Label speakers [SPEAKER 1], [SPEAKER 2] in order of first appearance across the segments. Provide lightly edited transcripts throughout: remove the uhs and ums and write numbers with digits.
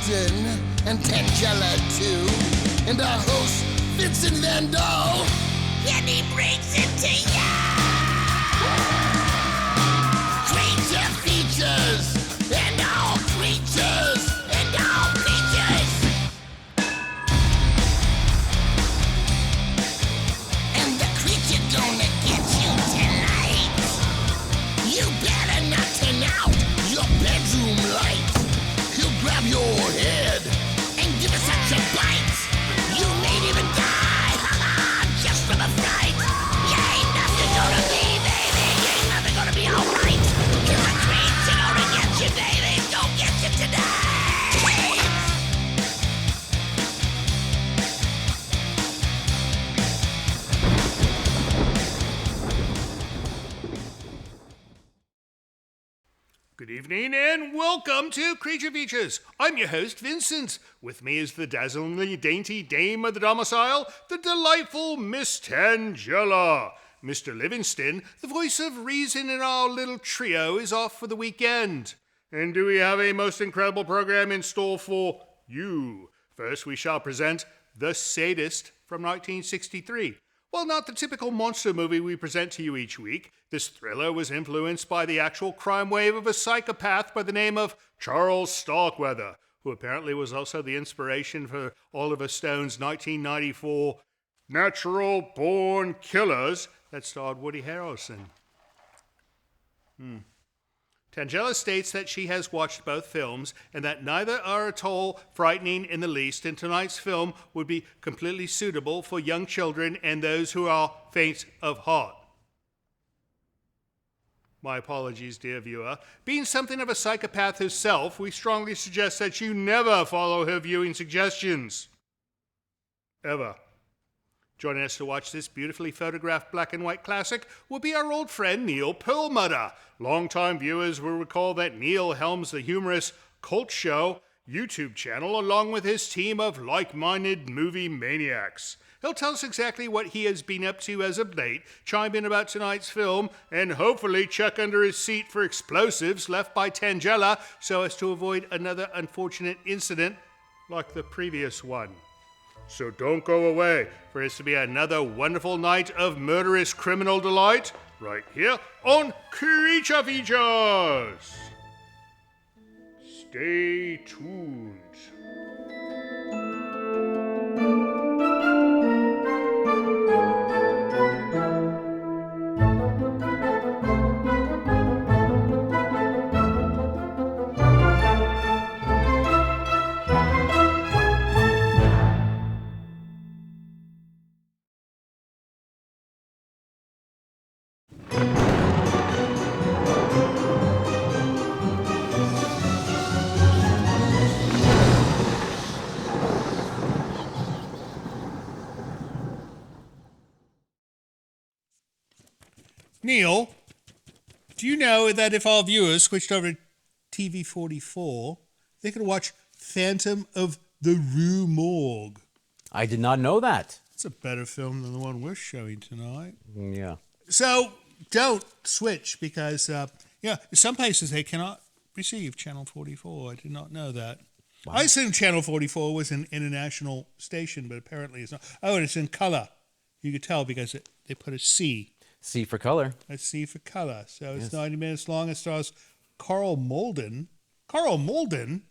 [SPEAKER 1] Winston and Tangela too, and our host Vincent Van Dahl, and he brings it to ya. Creature features and all creatures and all creatures, and the creature gonna get you tonight. You better not turn out your bedroom light. He'll grab your head and give it such a bite. You may even die, just from a fright. You ain't nothing gonna be, baby. You ain't nothing gonna be alright. Cause the creature gonna get you, baby. Gonna get you tonight.
[SPEAKER 2] Good evening and welcome to Creature Features. I'm your host, Vincent. With me is the dazzlingly dainty dame of the domicile, the delightful Miss Tangela. Mr. Livingston, the voice of reason in our little trio, is off for the weekend. And do we have a most incredible program in store for you? First, we shall present The Sadist from 1963. While not the typical monster movie we present to you each week, this thriller was influenced by the actual crime wave of a psychopath by the name of Charles Starkweather, who apparently was also the inspiration for Oliver Stone's 1994 Natural Born Killers that starred Woody Harrelson. Tangela states that she has watched both films and that neither are at all frightening in the least, and tonight's film would be completely suitable for young children and those who are faint of heart. My apologies, dear viewer. Being something of a psychopath herself, we strongly suggest that you never follow her viewing suggestions. Ever. Joining us to watch this beautifully photographed black and white classic will be our old friend Neil Pearlmutter. Longtime viewers will recall that Neil helms the humorous Cult Show YouTube channel along with his team of like-minded movie maniacs. He'll tell us exactly what he has been up to as of late, chime in about tonight's film, and hopefully check under his seat for explosives left by Tangela so as to avoid another unfortunate incident like the previous one. So don't go away, for it's to be another wonderful night of murderous criminal delight right here on Creature Features. Stay tuned. Neil, do you know that if our viewers switched over to TV 44, they could watch Phantom of the Rue Morgue?
[SPEAKER 3] I did not know that.
[SPEAKER 2] It's a better film than the one we're showing tonight.
[SPEAKER 3] Yeah.
[SPEAKER 2] So don't switch because, some places they cannot receive Channel 44. I did not know that. Wow. I assumed Channel 44 was an international station, but apparently it's not. Oh, and it's in color. You could tell because they put a C.
[SPEAKER 3] C for color.
[SPEAKER 2] A C for color. So
[SPEAKER 3] Yes.
[SPEAKER 2] It's 90 minutes long. It stars Carl Malden. Carl Malden?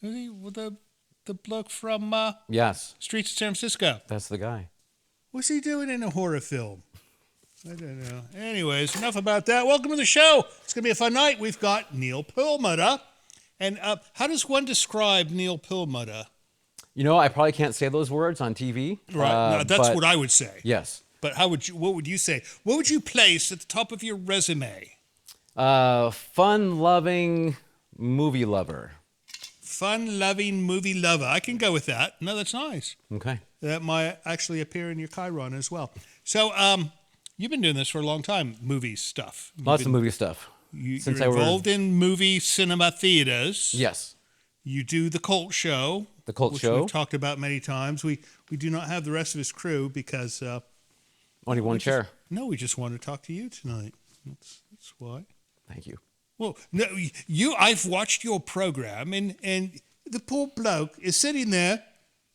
[SPEAKER 2] Is he the bloke from
[SPEAKER 3] Yes.
[SPEAKER 2] Streets of San Francisco?
[SPEAKER 3] That's the guy.
[SPEAKER 2] What's he doing in a horror film? I don't know. Anyways, enough about that. Welcome to the show. It's going to be a fun night. We've got Neil Pearlmutter. And how does one describe Neil Pearlmutter?
[SPEAKER 3] You know, I probably can't say those words on TV.
[SPEAKER 2] Right. No, that's what I would say.
[SPEAKER 3] Yes.
[SPEAKER 2] But what would you say? What would you place at the top of your resume?
[SPEAKER 3] Fun-loving movie lover.
[SPEAKER 2] Fun-loving movie lover. I can go with that. No, that's nice.
[SPEAKER 3] Okay.
[SPEAKER 2] That might actually appear in your Chiron as well. So, you've been doing this for a long time, movie stuff.
[SPEAKER 3] Lots of movie stuff.
[SPEAKER 2] You're involved in movie cinema theaters.
[SPEAKER 3] Yes.
[SPEAKER 2] You do the Cult Show.
[SPEAKER 3] The Cult Show.
[SPEAKER 2] Which we've talked about many times. We do not have the rest of his crew because...
[SPEAKER 3] only one chair.
[SPEAKER 2] We just want to talk to you tonight. That's why.
[SPEAKER 3] Thank you.
[SPEAKER 2] Well, no, I've watched your program, and the poor bloke is sitting there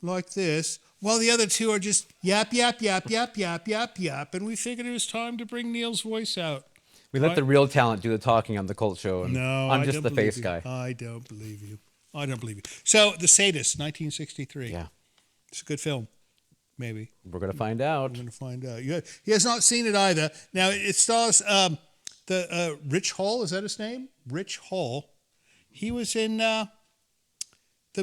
[SPEAKER 2] like this, while the other two are just yap, yap, yap, yap, yap, yap, yap. And we figured it was time to bring Neil's voice out.
[SPEAKER 3] We let the real talent do the talking on the Cult Show. And
[SPEAKER 2] No,
[SPEAKER 3] I'm
[SPEAKER 2] I
[SPEAKER 3] just
[SPEAKER 2] don't
[SPEAKER 3] the
[SPEAKER 2] believe
[SPEAKER 3] face
[SPEAKER 2] you.
[SPEAKER 3] guy.
[SPEAKER 2] I don't believe you. I don't believe you. So, The Sadist, 1963.
[SPEAKER 3] Yeah.
[SPEAKER 2] It's a good film, maybe.
[SPEAKER 3] We're going to find out.
[SPEAKER 2] I'm going to find out. He has not seen it either. Now, it stars Rich Hall. Is that his name? Rich Hall. He was in the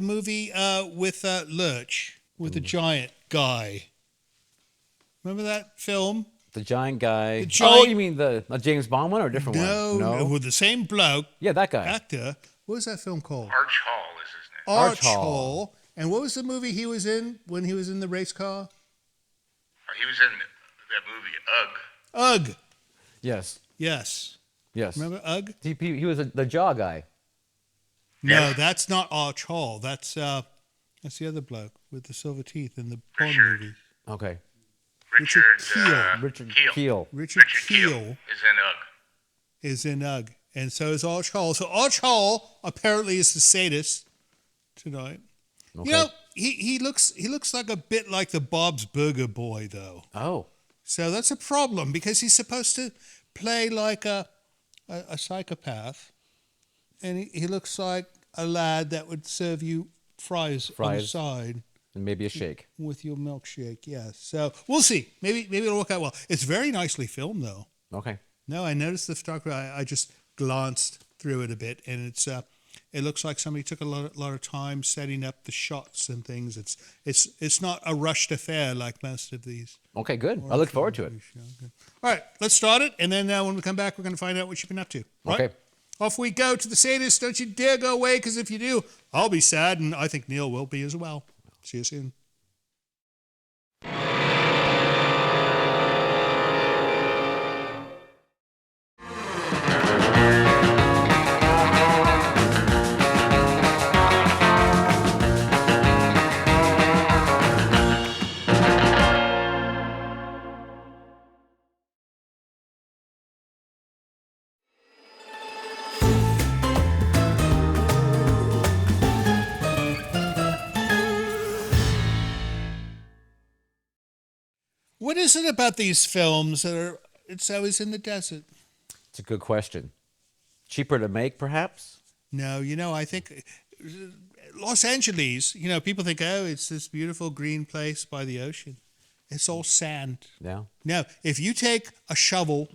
[SPEAKER 2] movie with Lurch, with the giant guy. Remember that film?
[SPEAKER 3] The giant guy.
[SPEAKER 2] The giant-
[SPEAKER 3] Oh, you mean the James Bond one or a different one?
[SPEAKER 2] No, with the same bloke,
[SPEAKER 3] Yeah, that guy.
[SPEAKER 2] actor. What was that film called?
[SPEAKER 1] Arch Hall is his name.
[SPEAKER 2] Arch
[SPEAKER 3] Hall.
[SPEAKER 2] Hall. And what was the movie he was in when he was in the race car?
[SPEAKER 1] He was in that movie, Ugg.
[SPEAKER 2] Ugg.
[SPEAKER 3] Yes.
[SPEAKER 2] Yes.
[SPEAKER 3] Yes.
[SPEAKER 2] Remember Ugg?
[SPEAKER 3] He was the jaw guy.
[SPEAKER 2] No, that's not Arch Hall. That's the other bloke with the silver teeth in the Bond
[SPEAKER 1] Richard.
[SPEAKER 2] movie.
[SPEAKER 3] Okay.
[SPEAKER 2] Richard Kiel.
[SPEAKER 3] Richard
[SPEAKER 1] Keel.
[SPEAKER 3] Keel.
[SPEAKER 2] Richard
[SPEAKER 1] Keel
[SPEAKER 2] Kiel
[SPEAKER 1] is in Ugg.
[SPEAKER 2] is in Ugg, and so is Arch Hall. So Arch Hall apparently is the sadist tonight.
[SPEAKER 3] Okay.
[SPEAKER 2] You know, he looks like a bit like the Bob's Burger Boy, though.
[SPEAKER 3] Oh.
[SPEAKER 2] So that's a problem because he's supposed to play like a psychopath, and he looks like a lad that would serve you fries on the side
[SPEAKER 3] And maybe a shake.
[SPEAKER 2] with your milkshake. Yes. So we'll see. Maybe it'll work out well. It's very nicely filmed, though.
[SPEAKER 3] Okay.
[SPEAKER 2] No, I noticed the photography. I just glanced through it a bit, and it looks like somebody took a lot of time setting up the shots and things. It's not a rushed affair like most of these.
[SPEAKER 3] Okay, good. I look forward to it.
[SPEAKER 2] All right, let's start it, and then when we come back, we're going to find out what you've been up to. Right?
[SPEAKER 3] Okay.
[SPEAKER 2] Off we go to the Sadist. Don't you dare go away, because if you do, I'll be sad, and I think Neil will be as well. See you soon. What is it about these films that it's always in the desert?
[SPEAKER 3] It's a good question. Cheaper to make, perhaps?
[SPEAKER 2] No, I think Los Angeles, people think, oh, it's this beautiful green place by the ocean. It's all sand.
[SPEAKER 3] Yeah.
[SPEAKER 2] No, if you take a shovel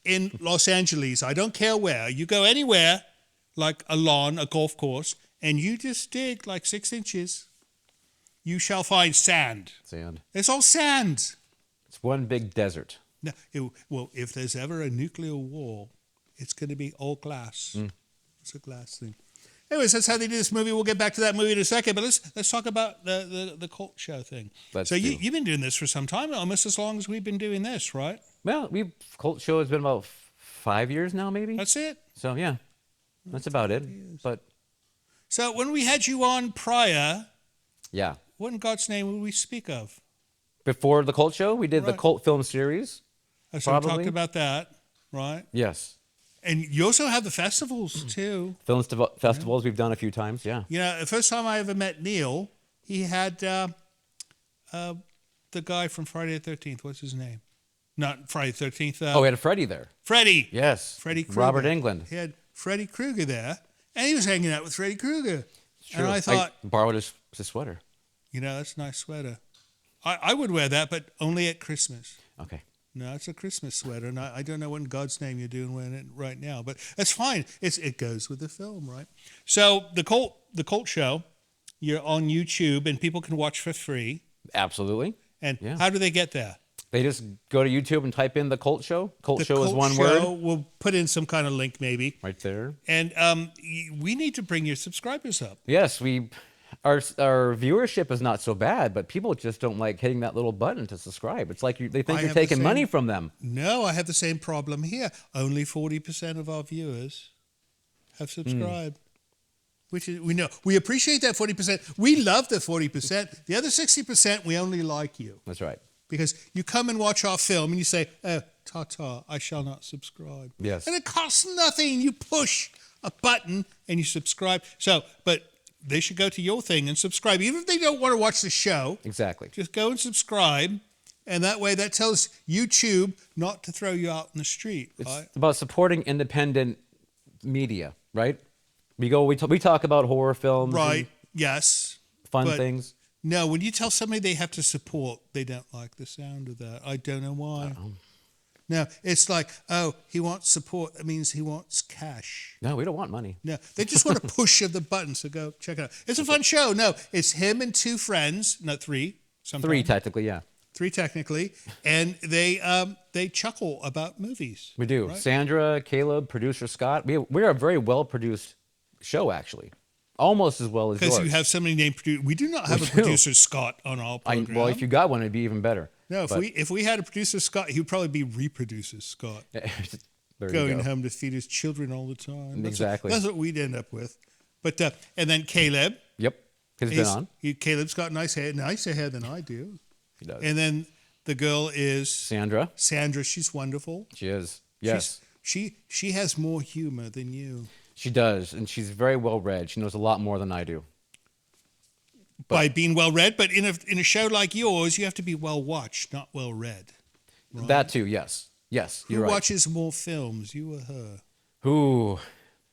[SPEAKER 2] in Los Angeles, I don't care where, you go anywhere, like a lawn, a golf course, and you just dig like 6 inches, you shall find sand.
[SPEAKER 3] Sand.
[SPEAKER 2] It's all sand.
[SPEAKER 3] It's one big desert.
[SPEAKER 2] No, well, if there's ever a nuclear war, it's going to be all glass. It's a glass thing. Anyways, that's how they do this movie. We'll get back to that movie in a second, but let's talk about the cult show thing. You've been doing this for some time, almost as long as we've been doing this, right?
[SPEAKER 3] Well, Cult Show has been about 5 years now, maybe.
[SPEAKER 2] That's it.
[SPEAKER 3] So yeah, that's about it. But
[SPEAKER 2] so when we had you on prior,
[SPEAKER 3] yeah,
[SPEAKER 2] what in God's name would we speak of?
[SPEAKER 3] before the Cult Show, we did the
[SPEAKER 2] Right.
[SPEAKER 3] Cult film series.
[SPEAKER 2] So we talked
[SPEAKER 3] Probably.
[SPEAKER 2] about that, right?
[SPEAKER 3] Yes,
[SPEAKER 2] And you also have the festivals too.
[SPEAKER 3] festivals we've done a few times. Yeah.
[SPEAKER 2] The first time I ever met Neil, he had the guy from Friday the 13th. What's his name? Not Friday the 13th.
[SPEAKER 3] We had a Freddy there.
[SPEAKER 2] Freddie.
[SPEAKER 3] Yes.
[SPEAKER 2] Freddie Krueger.
[SPEAKER 3] Robert Englund.
[SPEAKER 2] He had Freddie Krueger there, and he was hanging out with Freddie Krueger.
[SPEAKER 3] True.
[SPEAKER 2] And I thought,
[SPEAKER 3] borrowed his sweater.
[SPEAKER 2] that's a nice sweater. I would wear that, but only at Christmas.
[SPEAKER 3] Okay.
[SPEAKER 2] No, it's a Christmas sweater, and I don't know what in God's name you're doing wearing it right now, but that's fine. It goes with the film, right? So the cult show, you're on YouTube, and people can watch for free.
[SPEAKER 3] Absolutely.
[SPEAKER 2] And
[SPEAKER 3] Yeah.
[SPEAKER 2] how do they get there?
[SPEAKER 3] They just go to YouTube and type in the Cult Show. Cult
[SPEAKER 2] The
[SPEAKER 3] Show is
[SPEAKER 2] Cult
[SPEAKER 3] one
[SPEAKER 2] Show,
[SPEAKER 3] word.
[SPEAKER 2] We'll put in some kind of link maybe.
[SPEAKER 3] Right there.
[SPEAKER 2] And we need to bring your subscribers up.
[SPEAKER 3] Yes, our viewership is not so bad, but people just don't like hitting that little button to subscribe. It's like they think
[SPEAKER 2] I
[SPEAKER 3] you're
[SPEAKER 2] have the
[SPEAKER 3] taking
[SPEAKER 2] same-
[SPEAKER 3] money from them.
[SPEAKER 2] No, I have the same problem here. Only 40% of our viewers have subscribed. Which is, we appreciate that 40%. We love the 40%. The other 60%, we only like you.
[SPEAKER 3] That's right.
[SPEAKER 2] Because you come and watch our film and you say, oh, ta-ta, I shall not subscribe.
[SPEAKER 3] Yes.
[SPEAKER 2] And it costs nothing. You push
[SPEAKER 4] a button and you subscribe. So, but they should go to your thing and subscribe. Even if they don't want to watch the show.
[SPEAKER 3] Exactly.
[SPEAKER 4] Just go and subscribe. And that way that tells YouTube not to throw you out in the street.
[SPEAKER 3] It's
[SPEAKER 4] right?
[SPEAKER 3] about supporting independent media, right? We talk about horror films.
[SPEAKER 4] Right. Yes.
[SPEAKER 3] Fun
[SPEAKER 4] But
[SPEAKER 3] things.
[SPEAKER 4] No, when you tell somebody they have to support, they don't like the sound of that. I don't know why. No, it's like, oh, he wants support. That means he wants cash.
[SPEAKER 3] No, we don't want money.
[SPEAKER 4] No, they just want to push of the button. So go check it out. It's a fun show. No, it's him and two friends. No, three. Sometimes.
[SPEAKER 3] Three, technically, yeah.
[SPEAKER 4] Three technically, and they chuckle about movies.
[SPEAKER 3] We do.
[SPEAKER 4] Right?
[SPEAKER 3] Sandra, Caleb, producer Scott. We're a very well-produced show, actually. Almost as well as yours.
[SPEAKER 4] Because you have somebody named producer. We do not have a producer Scott on our program.
[SPEAKER 3] Well, if you got one, it'd be even better.
[SPEAKER 4] No, if we had a producer Scott, he would probably be reproducer Scott.
[SPEAKER 3] Going
[SPEAKER 4] Going home to feed his children all the time.
[SPEAKER 3] Exactly.
[SPEAKER 4] That's what we'd end up with. But and then Caleb.
[SPEAKER 3] Yep. He's been on.
[SPEAKER 4] Caleb's got nicer hair than I do.
[SPEAKER 3] He does.
[SPEAKER 4] And then the girl is
[SPEAKER 3] Sandra.
[SPEAKER 4] Sandra, she's wonderful.
[SPEAKER 3] She is. Yes.
[SPEAKER 4] She has more humor than you.
[SPEAKER 3] She does, and she's very well read. She knows a lot more than I do.
[SPEAKER 4] By being well read, but in a show like yours, you have to be well watched, not well read. Right?
[SPEAKER 3] That too, yes. Yes, you're right.
[SPEAKER 4] Who watches more films, you or her?
[SPEAKER 3] Who?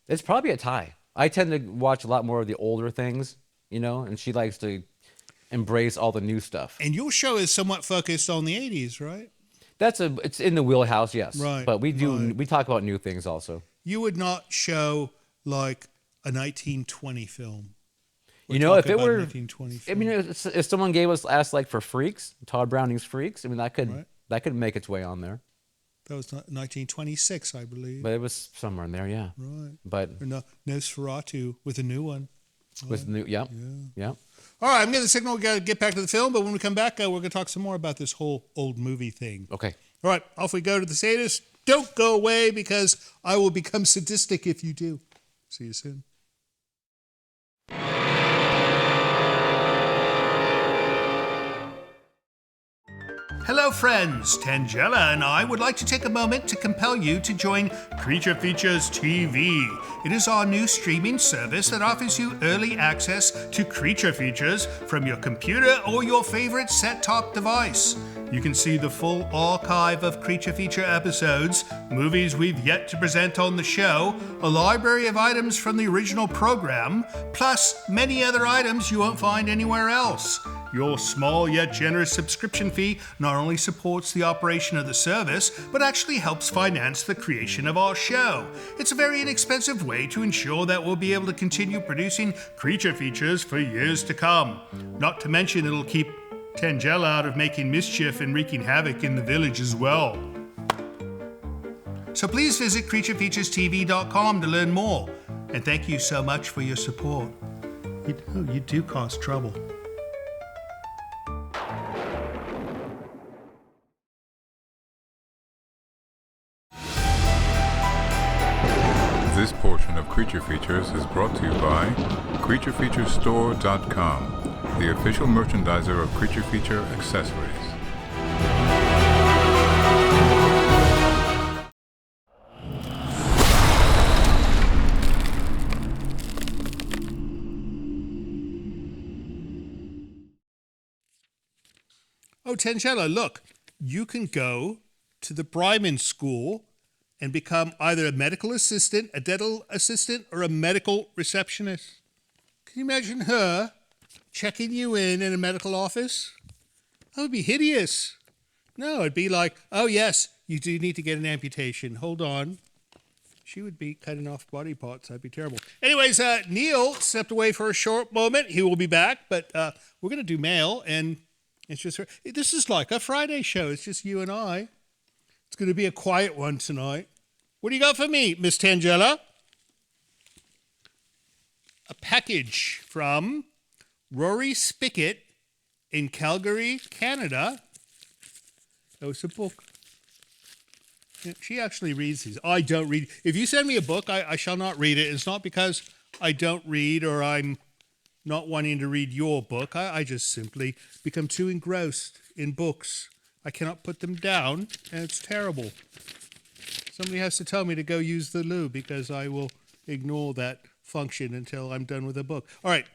[SPEAKER 3] It's probably a tie. I tend to watch a lot more of the older things, and she likes to embrace all the new stuff.
[SPEAKER 4] And your show is somewhat focused on the 80s, right?
[SPEAKER 3] It's in the wheelhouse, yes.
[SPEAKER 4] Right.
[SPEAKER 3] But we talk about new things also.
[SPEAKER 4] You would not show like a 1920 film.
[SPEAKER 3] If it were,
[SPEAKER 4] 1920 film.
[SPEAKER 3] I mean, if someone asked like for Freaks, Todd Browning's Freaks, I mean, that could make its way on there.
[SPEAKER 4] That was 1926, I believe.
[SPEAKER 3] But it was somewhere in there, yeah.
[SPEAKER 4] Right.
[SPEAKER 3] But
[SPEAKER 4] or Nosferatu with a new one.
[SPEAKER 3] With new, yeah.
[SPEAKER 4] All right, I'm getting the signal. We got to get back to the film, but when we come back, we're going to talk some more about this whole old movie thing.
[SPEAKER 3] Okay.
[SPEAKER 4] All right, off we go to the Sadist. Don't go away because I will become sadistic if you do. See you soon. Hello friends, Tangela and I would like to take a moment to compel you to join Creature Features TV. It is our new streaming service that offers you early access to Creature Features from your computer or your favorite set-top device. You can see the full archive of Creature Feature episodes, movies we've yet to present on the show, a library of items from the original program, plus many other items you won't find anywhere else. Your small yet generous subscription fee not only supports the operation of the service, but actually helps finance the creation of our show. It's a very inexpensive way to ensure that we'll be able to continue producing Creature Features for years to come. Not to mention it'll keep Tangela out of making mischief and wreaking havoc in the village as well. So please visit creaturefeaturestv.com to learn more. And thank you so much for your support. You do cause trouble.
[SPEAKER 5] This portion of Creature Features is brought to you by CreatureFeatureStore.com, the official merchandiser of Creature Feature accessories.
[SPEAKER 4] Oh, Tangela, look, you can go to the Bryman School and become either a medical assistant, a dental assistant, or a medical receptionist. Can you imagine her checking you in a medical office? That would be hideous. No, it'd be like, oh yes, you do need to get an amputation. Hold on. She would be cutting off body parts. That'd be terrible. Anyways, Neil stepped away for a short moment. He will be back, but we're going to do mail, and it's just this is like a Friday show. It's just you and I. It's going to be a quiet one tonight. What do you got for me, Miss Tangela? A package from Rory Spickett in Calgary, Canada. Oh, it's a book. Yeah, she actually reads these. I don't read. If you send me a book, I shall not read it. It's not because I don't read or I'm not wanting to read your book. I just simply become too engrossed in books. I cannot put them down, and it's terrible. Somebody has to tell me to go use the loo because I will ignore that function until I'm done with the book. All right.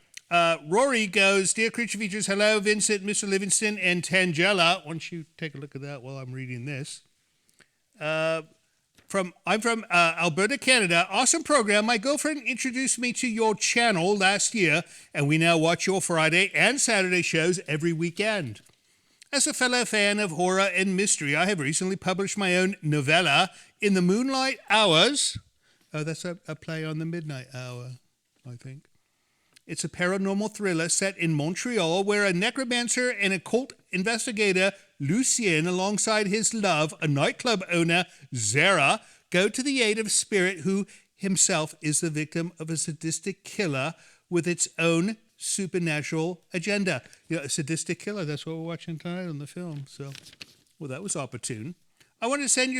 [SPEAKER 4] Rory goes, Dear Creature Features, hello, Vincent, Mr. Livingston, and Tangela. Why don't you take a look at that while I'm reading this? I'm from Alberta, Canada. Awesome program. My girlfriend introduced me to your channel last year, and we now watch your Friday and Saturday shows every weekend. As a fellow fan of horror and mystery, I have recently published my own novella, In the Moonlight Hours. Oh, that's a play on the midnight hour, I think. It's a paranormal thriller set in Montreal where a necromancer and occult investigator, Lucien, alongside his love, a nightclub owner, Zara, go to the aid of a spirit who himself is the victim of a sadistic killer with its own supernatural agenda. You know, a sadistic killer, that's what we're watching tonight on the film. So, well, that was opportune. I want to send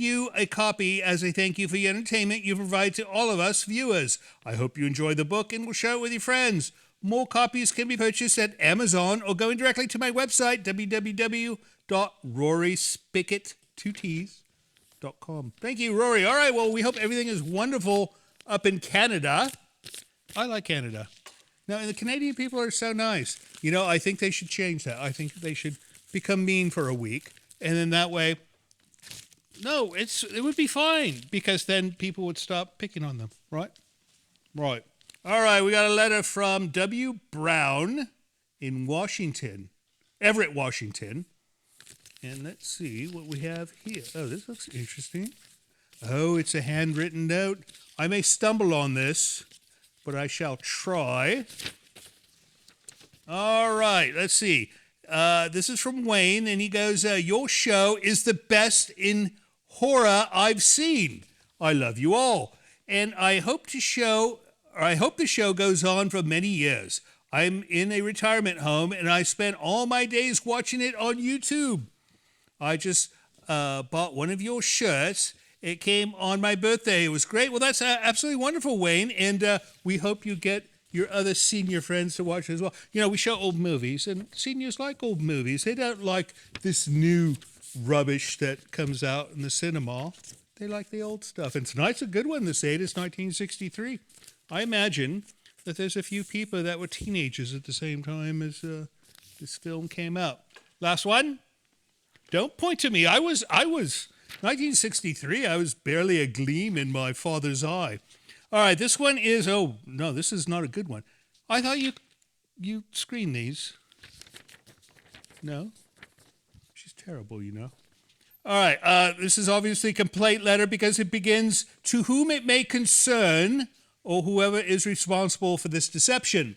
[SPEAKER 4] you a copy as a thank you for the entertainment you provide to all of us viewers. I hope you enjoy the book and will share it with your friends. More copies can be purchased at Amazon or going directly to my website, www.roryspicket.com. Thank you, Rory. All right, well, we hope everything is wonderful up in Canada. I like Canada. Now, the Canadian people are so nice. You know, I think they should change that. I think they should become mean for a week. And then that way, no, it would be fine because then people would stop picking on them, right? Right. All right, we got a letter from W. Brown in Washington, Everett, Washington. And let's see what we have here. Oh, this looks interesting. Oh, it's a handwritten note. I may stumble on this, but I shall try. All right, let's see. This is from Wayne, and he goes, your show is the best in horror I've seen. I love you all. And I hope the show goes on for many years. I'm in a retirement home, and I spend all my days watching it on YouTube. I just bought one of your shirts. It came on my birthday. It was great. Well, that's absolutely wonderful, Wayne, and we hope you get your other senior friends to watch as well. You know, we show old movies, and seniors like old movies. They don't like this new rubbish that comes out in the cinema. They like the old stuff. And tonight's a good one, The Sadist, 1963. I imagine that there's a few people that were teenagers at the same time as this film came out. Last one? Don't point to me. I was 1963, I was barely a gleam in my father's eye. All right, this one is, oh, no, this is not a good one. I thought you screened these. No? She's terrible, you know. All right, this is obviously a complaint letter because it begins, to whom it may concern, or whoever is responsible for this deception.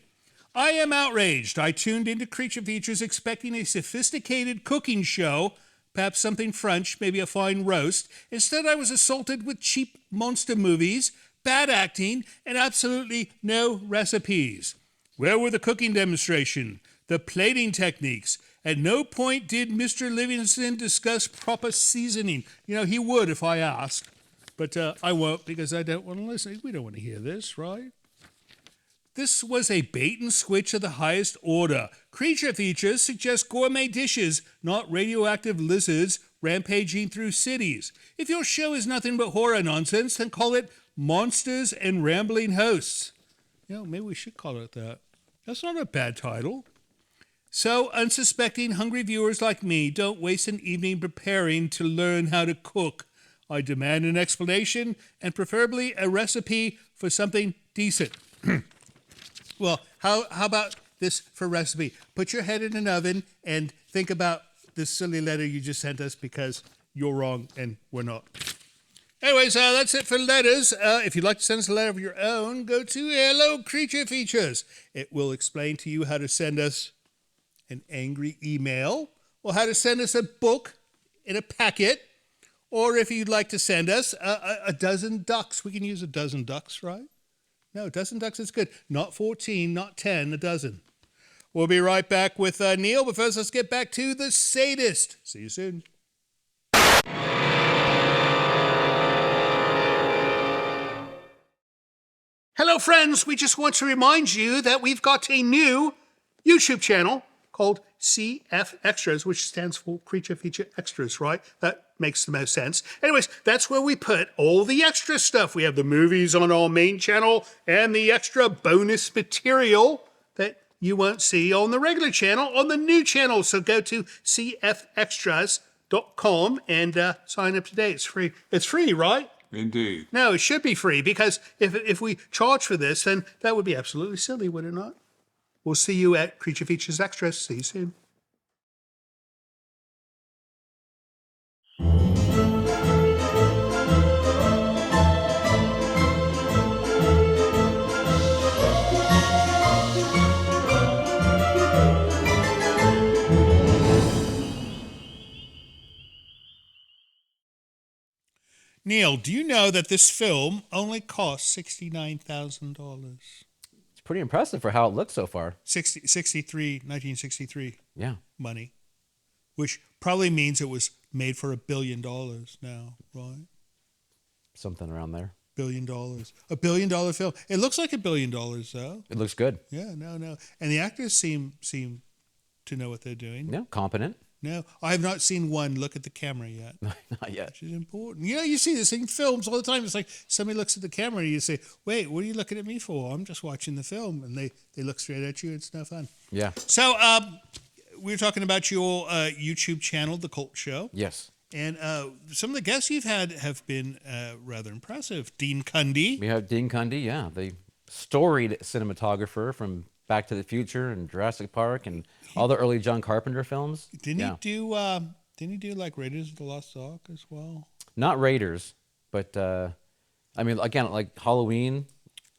[SPEAKER 4] I am outraged. I tuned into Creature Features expecting a sophisticated cooking show, perhaps something French, maybe a fine roast. Instead, I was assaulted with cheap monster movies, bad acting, and absolutely no recipes. Where were the cooking demonstration, the plating techniques? At no point did Mr. Livingston discuss proper seasoning. You know, he would if I asked, but I won't because I don't want to listen. We don't want to hear this, right? This was a bait and switch of the highest order. Creature Features suggest gourmet dishes, not radioactive lizards rampaging through cities. If your show is nothing but horror nonsense, then call it Monsters and Rambling Hosts. You know, maybe we should call it that. That's not a bad title. So unsuspecting, hungry viewers like me don't waste an evening preparing to learn how to cook. I demand an explanation and preferably a recipe for something decent. Well, how about this for recipe? Put your head in an oven and think about this silly letter you just sent us because you're wrong and we're not. Anyways, that's it for letters. If you'd like to send us a letter of your own, go to Hello Creature Features. It will explain to you how to send us an angry email, or how to send us a book in a packet, or if you'd like to send us a dozen ducks. We can use a dozen ducks, right? No, a dozen ducks is good. Not 14, not 10, a dozen. We'll be right back with Neil, but first let's get back to The Sadist. See you soon. Hello, friends. We just want to remind you that we've got a new YouTube channel called CF Extras, which stands for Creature Feature Extras, right? That makes the most sense. Anyways, that's where we put all the extra stuff. We have the movies on our main channel and the extra bonus material that you won't see on the regular channel, on the new channel. So go to cfextras.com and sign up today. It's free. It's free, right?
[SPEAKER 5] Indeed.
[SPEAKER 4] No, it should be free, because if we charge for this, then that would be absolutely silly, would it not? We'll see you at Creature Features Extras. See you soon. Neil, do you know that this film only cost $69,000?
[SPEAKER 3] It's pretty impressive for how it looks so far.
[SPEAKER 4] 1963
[SPEAKER 3] Yeah.
[SPEAKER 4] money, which probably means it was made for $1 billion now, right?
[SPEAKER 3] Something around there.
[SPEAKER 4] $1 billion. $1 billion film. It looks like $1 billion, though.
[SPEAKER 3] It looks good.
[SPEAKER 4] Yeah, no. And the actors seem to know what they're doing.
[SPEAKER 3] Yeah, competent.
[SPEAKER 4] No, I have not seen one look at the camera yet.
[SPEAKER 3] Not yet.
[SPEAKER 4] Which is important. You know, you see this in films all the time. It's like somebody looks at the camera and you say, wait, what are you looking at me for? I'm just watching the film. And they look straight at you. It's no fun.
[SPEAKER 3] Yeah.
[SPEAKER 4] So we were talking about your YouTube channel, The Cult Show.
[SPEAKER 3] Yes.
[SPEAKER 4] And some of the guests you've had have been rather impressive. Dean Cundy.
[SPEAKER 3] We have Dean Cundy, yeah, the storied cinematographer from Back to the Future and Jurassic Park and all the early John Carpenter films.
[SPEAKER 4] Didn't he do like Raiders of the Lost Ark as well?
[SPEAKER 3] Not Raiders, but I mean, again, like Halloween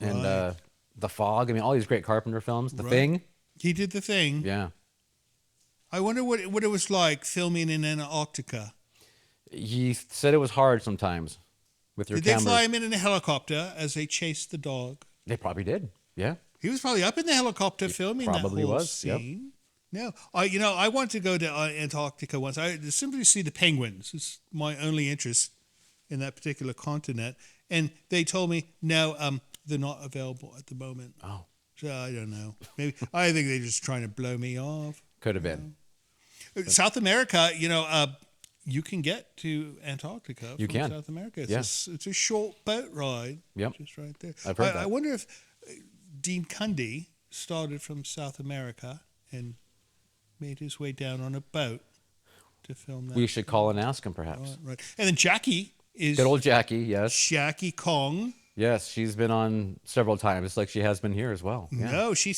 [SPEAKER 3] and The Fog. I mean, all these great Carpenter films. The Thing.
[SPEAKER 4] He did The Thing.
[SPEAKER 3] Yeah.
[SPEAKER 4] I wonder what it was like filming in Antarctica.
[SPEAKER 3] He said it was hard sometimes with your
[SPEAKER 4] Did
[SPEAKER 3] cameras.
[SPEAKER 4] they fly him in a helicopter as they chased the dog?
[SPEAKER 3] They probably did. Yeah.
[SPEAKER 4] He was probably up in the helicopter filming
[SPEAKER 3] probably
[SPEAKER 4] that whole
[SPEAKER 3] was, yep.
[SPEAKER 4] scene. No, I want to go to Antarctica once. I simply see the penguins. It's my only interest in that particular continent. And they told me, no, they're not available at the moment.
[SPEAKER 3] Oh.
[SPEAKER 4] So I don't know. Maybe I think they're just trying to blow me off.
[SPEAKER 3] Could have been.
[SPEAKER 4] South America, you can get to Antarctica
[SPEAKER 3] You
[SPEAKER 4] from
[SPEAKER 3] can.
[SPEAKER 4] South America.
[SPEAKER 3] Yes.
[SPEAKER 4] It's a short boat ride.
[SPEAKER 3] Yep.
[SPEAKER 4] Just right there.
[SPEAKER 3] I've heard that.
[SPEAKER 4] I wonder if Dean Cundy started from South America and made his way down on a boat to film that.
[SPEAKER 3] We should call and ask him, perhaps.
[SPEAKER 4] Right. And then Jackie is
[SPEAKER 3] Good old Jackie, yes.
[SPEAKER 4] Jackie Kong.
[SPEAKER 3] Yes, she's been on several times, just like she has been here as well. Yeah.
[SPEAKER 4] No, she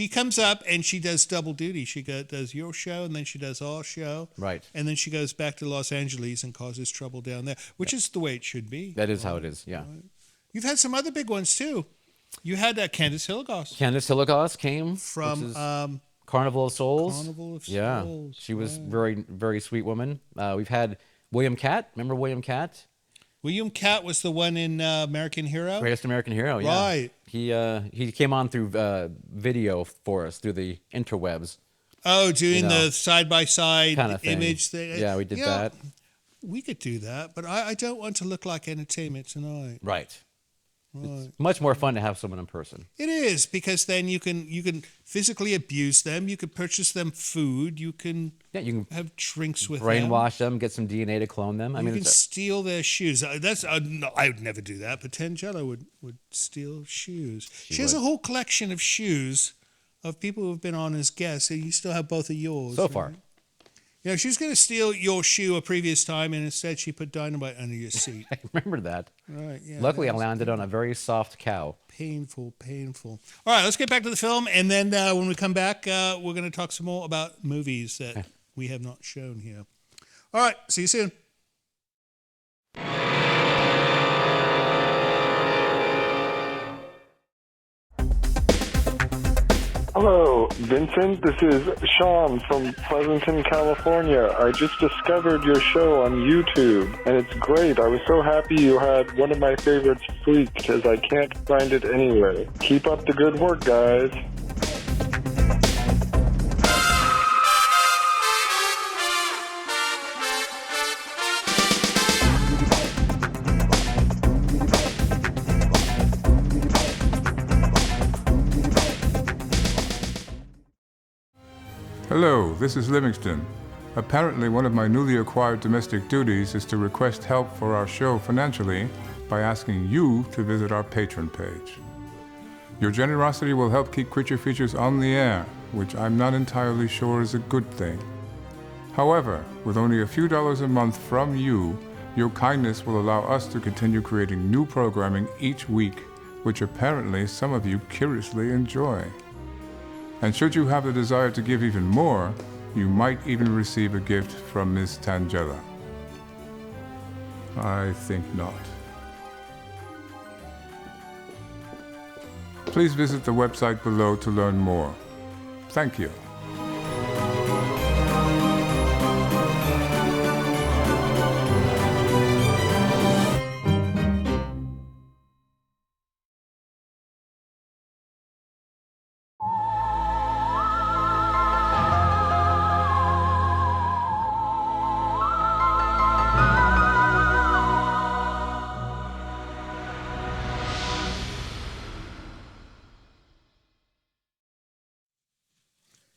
[SPEAKER 4] comes up and she does double duty. She does your show and then she does our show.
[SPEAKER 3] Right.
[SPEAKER 4] And then she goes back to Los Angeles and causes trouble down there, which is the way it should be.
[SPEAKER 3] That is how it is, yeah.
[SPEAKER 4] Right. You've had some other big ones too. You had Candice Hilligoss
[SPEAKER 3] Candice Hilligoss came
[SPEAKER 4] from
[SPEAKER 3] Carnival of Souls.
[SPEAKER 4] Carnival of
[SPEAKER 3] Yeah,
[SPEAKER 4] Souls,
[SPEAKER 3] she was
[SPEAKER 4] right.
[SPEAKER 3] very, very sweet woman. We've had William Catt. Remember William Catt?
[SPEAKER 4] William Catt was the one in American Hero.
[SPEAKER 3] Greatest American Hero, yeah.
[SPEAKER 4] Right.
[SPEAKER 3] He came on through video for us, through the interwebs.
[SPEAKER 4] Oh, doing the side-by-side
[SPEAKER 3] Kind of thing.
[SPEAKER 4] image thing.
[SPEAKER 3] Yeah, we did that.
[SPEAKER 4] We could do that, but I don't want to look like Entertainment Tonight.
[SPEAKER 3] Right.
[SPEAKER 4] Right.
[SPEAKER 3] It's much more fun to have someone in person.
[SPEAKER 4] It is, because then you can physically abuse them. You can purchase them food. You can have drinks with them.
[SPEAKER 3] Brainwash them, get some DNA to clone them. I
[SPEAKER 4] You
[SPEAKER 3] mean,
[SPEAKER 4] can steal their shoes. No, I would never do that, but Tangela would steal shoes. She has a whole collection of shoes of people who have been on as guests, and you still have both of yours.
[SPEAKER 3] so
[SPEAKER 4] right?
[SPEAKER 3] far.
[SPEAKER 4] You know, she was going to steal your shoe a previous time, and instead she put dynamite under your seat.
[SPEAKER 3] I remember that.
[SPEAKER 4] Right, yeah.
[SPEAKER 3] Luckily, I landed on a very soft cow.
[SPEAKER 4] Painful. All right, let's get back to the film, and then when we come back, we're going to talk some more about movies that we have not shown here. All right, see you soon.
[SPEAKER 6] Hello, Vincent. This is Sean from Pleasanton, California. I just discovered your show on YouTube, and it's great. I was so happy you had one of my favorites leaked, as I can't find it anywhere. Keep up the good work, guys.
[SPEAKER 5] Hello, this is Livingston. Apparently, one of my newly acquired domestic duties is to request help for our show financially by asking you to visit our Patreon page. Your generosity will help keep Creature Features on the air, which I'm not entirely sure is a good thing. However, with only a few dollars a month from you, your kindness will allow us to continue creating new programming each week, which apparently some of you curiously enjoy. And should you have the desire to give even more, you might even receive a gift from Ms. Tangela. I think not. Please visit the website below to learn more. Thank you.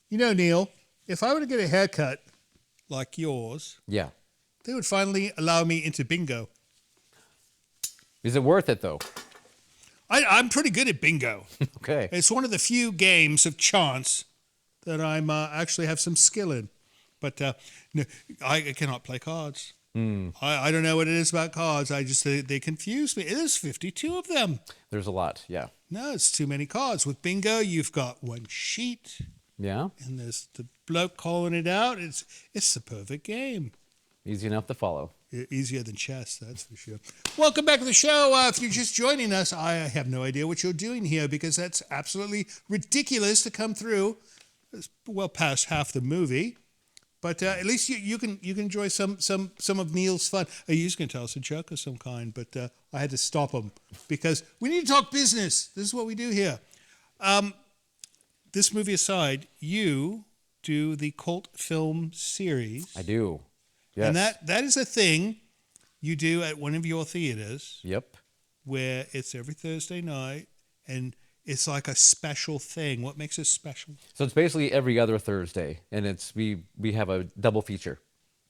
[SPEAKER 4] You know, Neil, if I were to get a haircut like yours,
[SPEAKER 3] Yeah.
[SPEAKER 4] they would finally allow me into bingo.
[SPEAKER 3] Is it worth it though?
[SPEAKER 4] I'm pretty good at bingo.
[SPEAKER 3] Okay.
[SPEAKER 4] It's one of the few games of chance that I'm actually have some skill in. But no, I cannot play cards. I don't know what it is about cards. They confuse me. There's 52 of them.
[SPEAKER 3] There's a lot. Yeah.
[SPEAKER 4] No, it's too many cards. With bingo, you've got one sheet,
[SPEAKER 3] Yeah.
[SPEAKER 4] and there's the bloke calling it out. It's the perfect game.
[SPEAKER 3] Easy enough to follow.
[SPEAKER 4] Easier than chess, that's for sure. Welcome back to the show. If you're just joining us, I have no idea what you're doing here because that's absolutely ridiculous to come through. It's well past half the movie, but at least you can enjoy some of Neil's fun. He was going to tell us a joke of some kind, but I had to stop him because we need to talk business. This is what we do here. This movie aside, you do the cult film series.
[SPEAKER 3] I do. Yes.
[SPEAKER 4] And that is a thing you do at one of your theaters
[SPEAKER 3] Yep.
[SPEAKER 4] where it's every Thursday night and it's like a special thing. What makes it special?
[SPEAKER 3] So it's basically every other Thursday, and we have a double feature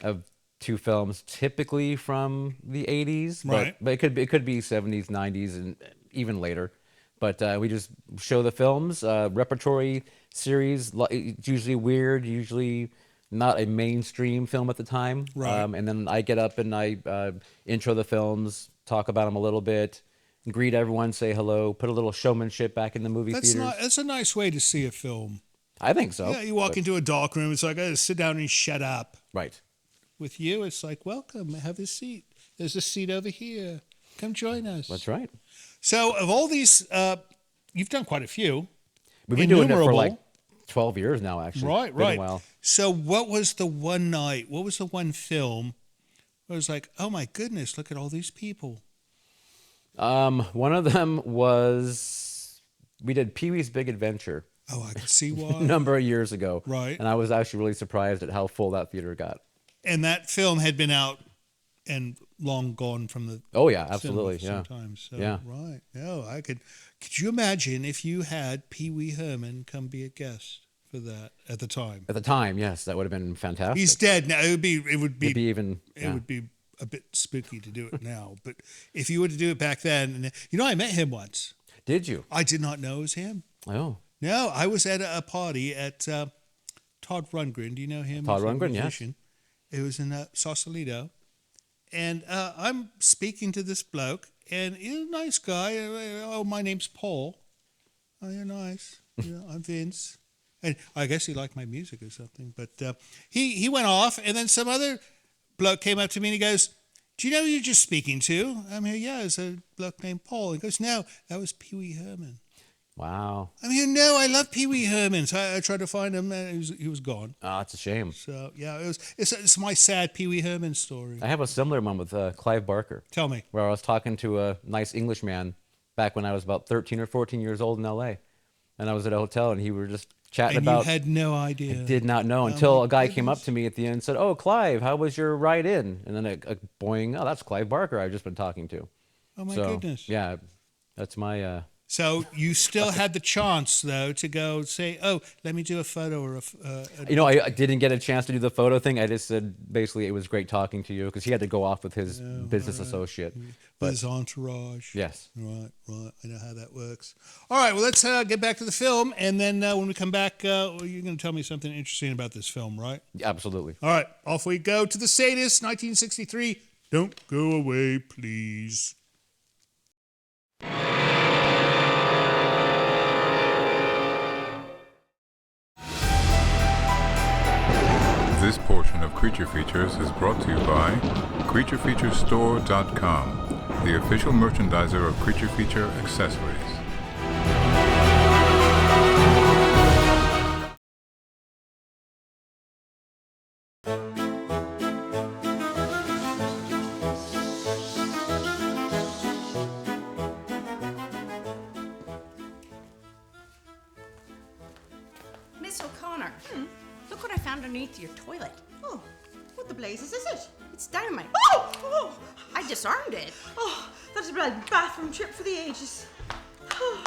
[SPEAKER 3] of two films, typically from the 80s,
[SPEAKER 4] Right.
[SPEAKER 3] but it could be 70s, 90s, and even later. But we just show the films, repertory series. It's usually weird, usually not a mainstream film at the time.
[SPEAKER 4] Right.
[SPEAKER 3] And then I get up and I intro the films, talk about them a little bit, greet everyone, say hello, put a little showmanship back in the movie theaters.
[SPEAKER 4] That's a nice way to see a film.
[SPEAKER 3] I think so.
[SPEAKER 4] Yeah, you walk into a dark room, it's like, oh, sit down and shut up.
[SPEAKER 3] Right.
[SPEAKER 4] With you, it's like, welcome, have a seat. There's a seat over here. Come join us.
[SPEAKER 3] That's right.
[SPEAKER 4] So of all these, you've done quite a few.
[SPEAKER 3] We've been doing it for
[SPEAKER 4] Innumerable.
[SPEAKER 3] like 12 years now, actually.
[SPEAKER 4] Right,
[SPEAKER 3] Been
[SPEAKER 4] right.
[SPEAKER 3] a while.
[SPEAKER 4] So what was the one night? What was the one film where it was like, oh my goodness, look at all these people?
[SPEAKER 3] One of them was we did Pee-wee's Big Adventure
[SPEAKER 4] Oh, I can see why.
[SPEAKER 3] a number of years ago.
[SPEAKER 4] Right.
[SPEAKER 3] And I was actually really surprised at how full that theater got.
[SPEAKER 4] And that film had been out and long gone from the
[SPEAKER 3] Oh yeah,
[SPEAKER 4] cinema
[SPEAKER 3] absolutely.
[SPEAKER 4] for
[SPEAKER 3] Yeah.
[SPEAKER 4] some time. So,
[SPEAKER 3] Yeah.
[SPEAKER 4] Right. No, I could you imagine if you had Pee Wee Herman come be a guest for that at the time?
[SPEAKER 3] At the time, yes, that would have been fantastic.
[SPEAKER 4] He's dead now. It would be
[SPEAKER 3] It'd be even.
[SPEAKER 4] it
[SPEAKER 3] Yeah.
[SPEAKER 4] would be a bit spooky to do it now. But if you were to do it back then, and I met him once.
[SPEAKER 3] Did you?
[SPEAKER 4] I did not know it was him.
[SPEAKER 3] Oh,
[SPEAKER 4] No, I was at a party at Todd Rundgren. Do you know him?
[SPEAKER 3] Todd
[SPEAKER 4] He's a
[SPEAKER 3] Rundgren, yes.
[SPEAKER 4] musician. It was in Sausalito. And I'm speaking to this bloke, and he's a nice guy. Oh, my name's Paul. Oh, you're nice. I'm Vince. And I guess he liked my music or something. But he went off, and then some other bloke came up to me, and he goes, do you know who you're just speaking to? I'm here, yeah, it's a bloke named Paul. He goes, no, that was Pee Wee Herman.
[SPEAKER 3] wow.
[SPEAKER 4] I mean, no, I love Pee Wee Herman. So I tried to find him, and he was gone.
[SPEAKER 3] Oh, it's a shame.
[SPEAKER 4] So yeah, it's my sad Pee Wee Herman story.
[SPEAKER 3] I have a similar one with Clive Barker,
[SPEAKER 4] Tell me.
[SPEAKER 3] where I was talking to a nice Englishman back when I was about 13 or 14 years old in L.A. And I was at a hotel, and he were just chatting
[SPEAKER 4] And
[SPEAKER 3] about.
[SPEAKER 4] you had no idea.
[SPEAKER 3] I did not know until
[SPEAKER 4] my
[SPEAKER 3] a guy came up
[SPEAKER 4] goodness.
[SPEAKER 3] to me at the end and said, "Oh, Clive, how was your ride in?" And then a boing, "Oh, that's Clive Barker I've just been talking to."
[SPEAKER 4] Oh my
[SPEAKER 3] So,
[SPEAKER 4] goodness.
[SPEAKER 3] Yeah, that's my
[SPEAKER 4] So you still had the chance, though, to go say, "Oh, let me do a photo or
[SPEAKER 3] I didn't get a chance to do the photo thing. I just said basically it was great talking to you because he had to go off with his business associate. But
[SPEAKER 4] his entourage."
[SPEAKER 3] yes,
[SPEAKER 4] Right. I know how that works. All right, well, let's get back to the film, and then when we come back, you're going to tell me something interesting about this film, right?
[SPEAKER 3] absolutely.
[SPEAKER 4] All right, off we go to The Sadist, 1963. Don't go away, please.
[SPEAKER 5] This portion of Creature Features is brought to you by CreatureFeatureStore.com, the official merchandiser of Creature Feature accessories.
[SPEAKER 7] Miss O'Connor, look what I found underneath your toilet.
[SPEAKER 8] Oh, what the blazes is it?
[SPEAKER 7] It's dynamite.
[SPEAKER 8] Oh!
[SPEAKER 7] I disarmed it.
[SPEAKER 8] Oh, that's a bloody bathroom trip for the ages. Oh.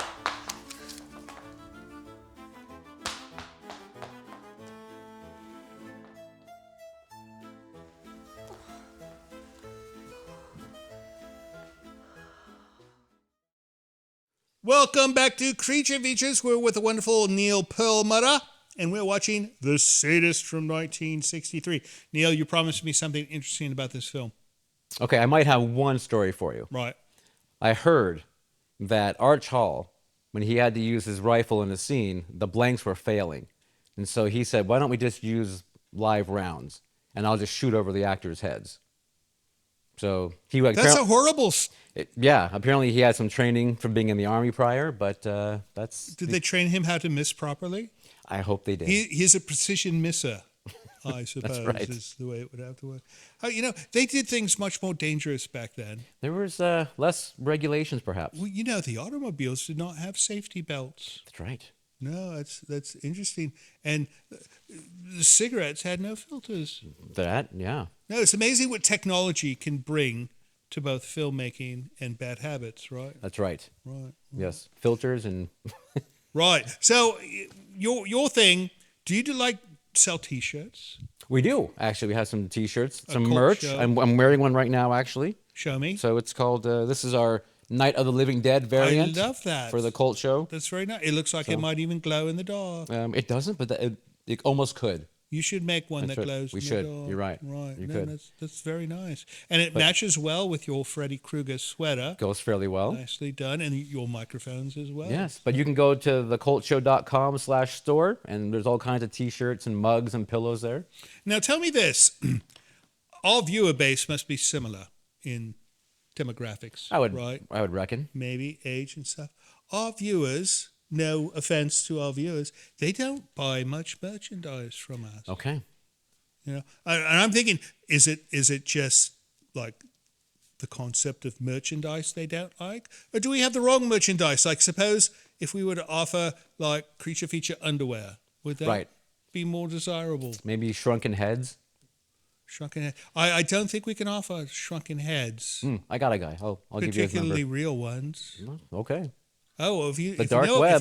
[SPEAKER 4] Welcome back to Creature Features. We're with the wonderful Neil Pearlmutter, and we're watching The Sadist from 1963. Neil, you promised me something interesting about this film.
[SPEAKER 3] Okay, I might have one story for you.
[SPEAKER 4] Right.
[SPEAKER 3] I heard that Arch Hall, when he had to use his rifle in the scene, the blanks were failing. And so he said, why don't we just use live rounds, and I'll just shoot over the actors' heads. So he went.
[SPEAKER 4] That's a horrible...
[SPEAKER 3] Yeah, apparently he had some training from being in the Army prior, but that's...
[SPEAKER 4] Did they train him how to miss properly?
[SPEAKER 3] I hope they did.
[SPEAKER 4] He's a precision misser, I suppose,
[SPEAKER 3] right.
[SPEAKER 4] is the way it would have to work. They did things much more dangerous back then.
[SPEAKER 3] There was less regulations, perhaps.
[SPEAKER 4] Well, the automobiles did not have safety belts.
[SPEAKER 3] That's right.
[SPEAKER 4] No, that's interesting. And the cigarettes had no filters.
[SPEAKER 3] That, yeah.
[SPEAKER 4] No, it's amazing what technology can bring to both filmmaking and bad habits, right?
[SPEAKER 3] That's right.
[SPEAKER 4] Right.
[SPEAKER 3] Yes, filters and...
[SPEAKER 4] Right. So your thing, do you sell T-shirts?
[SPEAKER 3] We do, actually. We have some T-shirts, some
[SPEAKER 4] cult
[SPEAKER 3] merch.
[SPEAKER 4] show.
[SPEAKER 3] I'm wearing one right now, actually.
[SPEAKER 4] Show me.
[SPEAKER 3] So it's called, this is our Night of the Living Dead variant.
[SPEAKER 4] I love that.
[SPEAKER 3] For the cult show.
[SPEAKER 4] That's very nice. It looks like it might even glow in the dark.
[SPEAKER 3] It doesn't, but it almost could.
[SPEAKER 4] You should make one
[SPEAKER 3] That's
[SPEAKER 4] that
[SPEAKER 3] right.
[SPEAKER 4] glows
[SPEAKER 3] We
[SPEAKER 4] in
[SPEAKER 3] should.
[SPEAKER 4] the dark.
[SPEAKER 3] You're right.
[SPEAKER 4] Right.
[SPEAKER 3] You
[SPEAKER 4] No,
[SPEAKER 3] could.
[SPEAKER 4] That's very nice. And it matches well with your Freddy Krueger sweater.
[SPEAKER 3] Goes fairly well.
[SPEAKER 4] Nicely done. And your microphones as well.
[SPEAKER 3] Yes, but you can go to thecultshow.com/store, and there's all kinds of T-shirts and mugs and pillows there.
[SPEAKER 4] Now tell me this. Our viewer base must be similar in demographics.
[SPEAKER 3] I would reckon.
[SPEAKER 4] Maybe age and stuff. Our viewers, no offense to our viewers, they don't buy much merchandise from us.
[SPEAKER 3] Okay.
[SPEAKER 4] And I'm thinking, is it just like the concept of merchandise they don't like? Or do we have the wrong merchandise? Like, suppose if we were to offer like Creature Feature underwear, would that be more desirable?
[SPEAKER 3] Maybe shrunken heads.
[SPEAKER 4] Shrunken head. I don't think we can offer shrunken heads.
[SPEAKER 3] I got a guy. I'll give you his number.
[SPEAKER 4] Particularly real ones.
[SPEAKER 3] Okay.
[SPEAKER 4] Oh, well, if you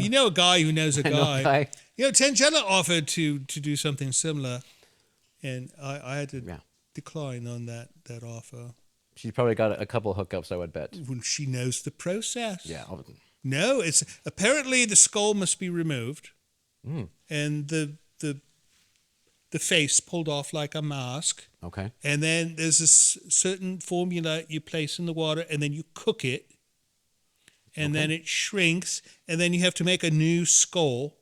[SPEAKER 4] know a guy who knows a guy. Tangella offered to do something similar, and I had to decline on that offer.
[SPEAKER 3] She's probably got a couple hookups, I would bet.
[SPEAKER 4] When she knows the process.
[SPEAKER 3] Yeah.
[SPEAKER 4] No, it's apparently the skull must be removed, and the face pulled off like a mask.
[SPEAKER 3] Okay.
[SPEAKER 4] And then there's a certain formula you place in the water, and then you cook it, and then it shrinks, and then you have to make a new skull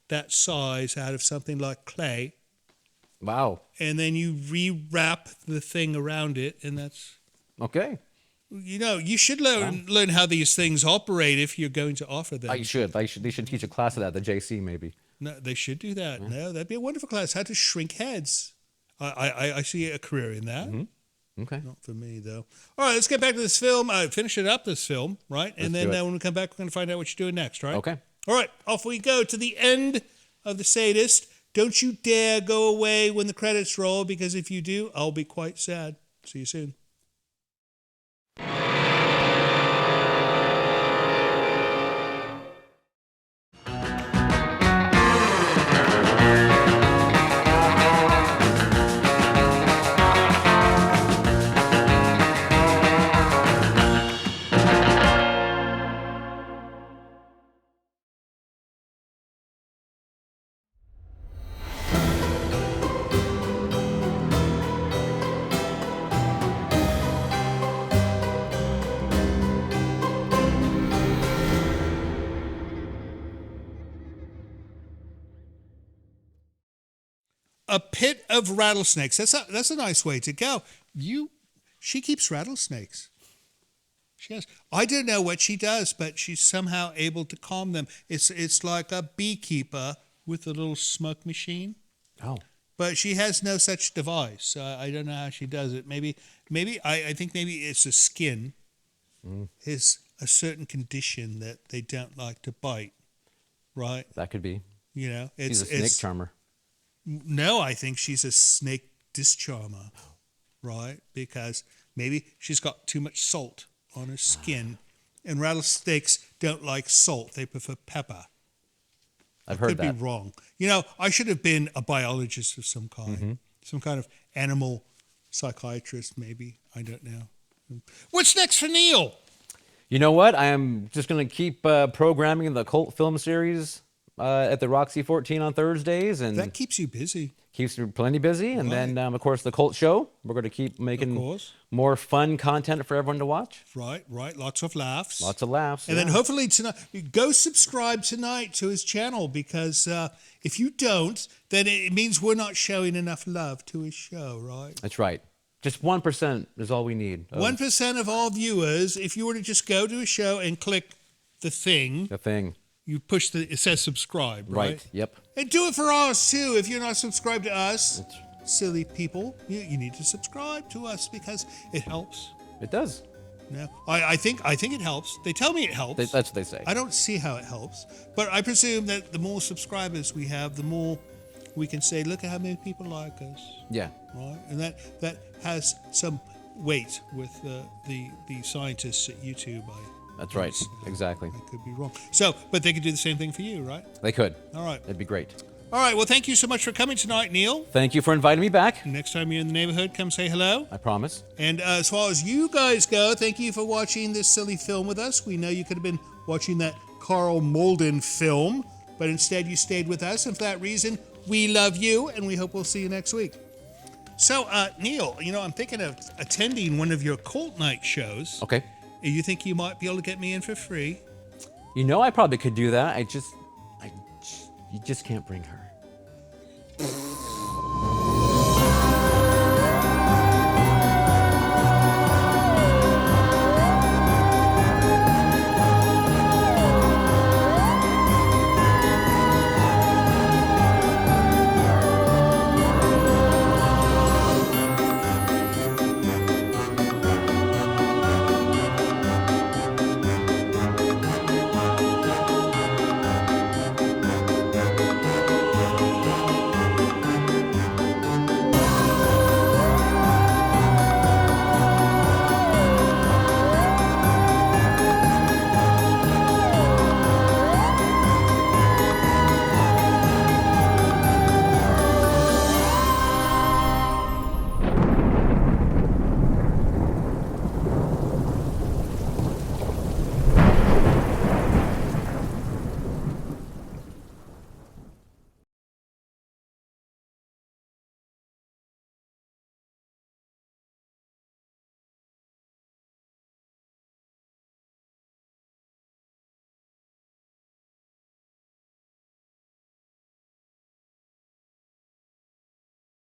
[SPEAKER 4] that size out of something like clay.
[SPEAKER 3] Wow.
[SPEAKER 4] And then you rewrap the thing around it, and that's...
[SPEAKER 3] Okay.
[SPEAKER 4] You should learn how these things operate if you're going to offer them.
[SPEAKER 3] They should teach a class of that, the JC maybe.
[SPEAKER 4] No, they should do that. Yeah. No, that'd be a wonderful class. How to shrink heads. I see a career in that.
[SPEAKER 3] Mm-hmm. Okay.
[SPEAKER 4] Not for me, though. All right, let's get back to this film. Finish it up, this film, right? And then when we come back, we're going to find out what you're doing next, right?
[SPEAKER 3] Okay.
[SPEAKER 4] All right, off we go to the end of The Sadist. Don't you dare go away when the credits roll, because if you do, I'll be quite sad. See you soon. a pit of rattlesnakes. That's a nice way to go. She keeps rattlesnakes. She has. I don't know what she does, but she's somehow able to calm them. It's like a beekeeper with a little smoke machine.
[SPEAKER 3] Oh.
[SPEAKER 4] But she has no such device. So I don't know how she does it. Maybe I think maybe it's a skin. Is a certain condition that they don't like to bite, right?
[SPEAKER 3] That could be.
[SPEAKER 4] You know,
[SPEAKER 3] She's a snake charmer.
[SPEAKER 4] No, I think she's a snake discharmer, right? Because maybe she's got too much salt on her skin, and rattlesnakes don't like salt; they prefer pepper.
[SPEAKER 3] I've heard that.
[SPEAKER 4] Could be wrong. You know, I should have been a biologist of some kind, some kind of animal psychiatrist, maybe. I don't know. What's next for Neil?
[SPEAKER 3] You know what? I am just going to keep programming the cult film series at the Roxy 14 on Thursdays, and
[SPEAKER 4] That keeps you busy.
[SPEAKER 3] keeps me plenty busy. And then, of course, the cult show. We're going to keep making more fun content for everyone to watch.
[SPEAKER 4] Right. Lots of laughs.
[SPEAKER 3] Lots of laughs.
[SPEAKER 4] And then hopefully tonight, go subscribe tonight to his channel, because if you don't, then it means we're not showing enough love to his show, right?
[SPEAKER 3] That's right. Just 1% is all we need.
[SPEAKER 4] 1% of all viewers, if you were to just go to a show and click the thing, you push it says subscribe, right?
[SPEAKER 3] Yep.
[SPEAKER 4] And do it for us too. If you're not subscribed to us, silly people, you need to subscribe to us, because it helps.
[SPEAKER 3] It does.
[SPEAKER 4] No, I think it helps. They tell me it helps.
[SPEAKER 3] That's what they say.
[SPEAKER 4] I don't see how it helps, but I presume that the more subscribers we have, the more we can say, look at how many people like us.
[SPEAKER 3] Yeah.
[SPEAKER 4] Right, and that has some weight with the scientists at YouTube.
[SPEAKER 3] That's right. Exactly.
[SPEAKER 4] I could be wrong. So, but they could do the same thing for you, right?
[SPEAKER 3] They could.
[SPEAKER 4] All right.
[SPEAKER 3] That'd be great.
[SPEAKER 4] All right. Well, thank you so much for coming tonight, Neil.
[SPEAKER 3] Thank you for inviting me back.
[SPEAKER 4] Next time you're in the neighborhood, come say hello.
[SPEAKER 3] I promise.
[SPEAKER 4] And as far as you guys go, thank you for watching this silly film with us. We know you could have been watching that Carl Malden film, but instead you stayed with us. And for that reason, we love you, and we hope we'll see you next week. So, Neil, I'm thinking of attending one of your cult night shows.
[SPEAKER 3] Okay.
[SPEAKER 4] You think you might be able to get me in for free?
[SPEAKER 3] I probably could do that. You just can't bring her.